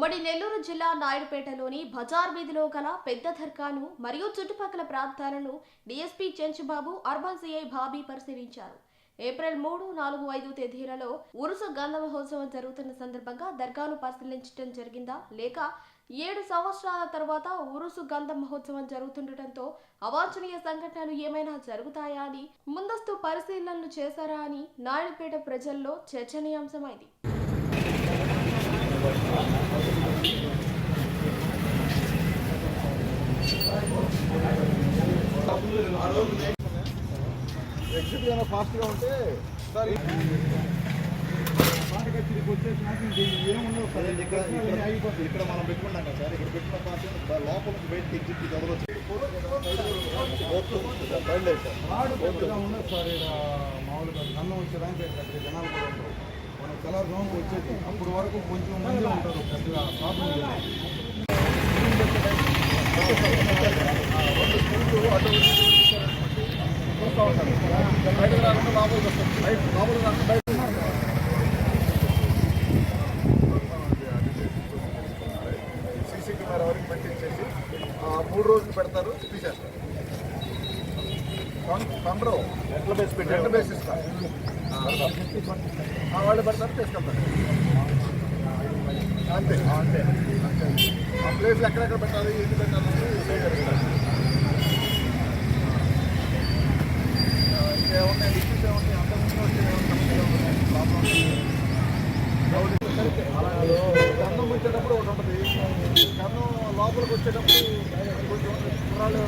ఉమ్మడి నెల్లూరు జిల్లా నాయుడుపేటలోని బజార్ వీధిలో గల పెద్ద దర్గాను మరియు చుట్టుపక్కల ప్రాంతాలను DSP Chenchubabu, urban CI Bobby పరిశీలించారు. ఏప్రిల్ 3, 4, 5 తేదీలలో ఉరుసు గంధ మహోత్సవం జరుగుతున్న సందర్భంగా దర్గాను పరిశీలించడం జరిగిందా, లేక 7 సంవత్సరాల తర్వాత ఉరుసు గంధ మహోత్సవం జరుగుతుండటంతో అవాంఛనీయ సంఘటనలు ఏమైనా జరుగుతాయా అని ముందస్తు పరిశీలనలు చేశారా అని నాయుడుపేట ప్రజల్లో చర్చనీయాంశమైంది. ఎగ్జిట్ ఫాస్ట్గా ఉంటే సార్ ఇక్కడ మనం పెట్టుకున్నాం కదా సార్, ఇక్కడ పెట్టుకున్న పార్టీ లోపల నుంచి బయటకి ఎగ్జిట్ చదవచ్చు ఉండదు సార్. ఇక్కడ మామూలుగా గన్నం వచ్చేదానికి అక్కడ జనాలు కూడా ఉంటారు. మనం తెల్లవారుజామున వచ్చేది అప్పుడు వరకు కొంచెం మంది ఉంటారు. పెద్దగా ప్రాబ్లం చూస్తూ ఉంటారు. బయటకు రాకుండా లోపలికి వస్తారు. లోపలికి రాకుండా బయట సీసీ కెమెరా వరకు పెట్టించేసి 3 రోజులు పెడతారు, తీసేస్తారు. పండ్రు ఎట్ల బేస్ ఇస్తారు, వాళ్ళు పెడతారు, తీసుకెళ్తారు. అంతే అంతే ఆ ప్లేస్ ఎక్కడెక్కడ పెట్టాలి, ఏంటి పెట్టాలని సేకరిస్తారు. ఇంకేమున్నాయి ఇష్యూస్ ఏమున్నాయి, అంతకుముందు గన్నం వచ్చేటప్పుడు ఒకటి ఉంటుంది. గన్నం లోపలికి వచ్చేటప్పుడు కొంచెం కుర్రాళ్ళు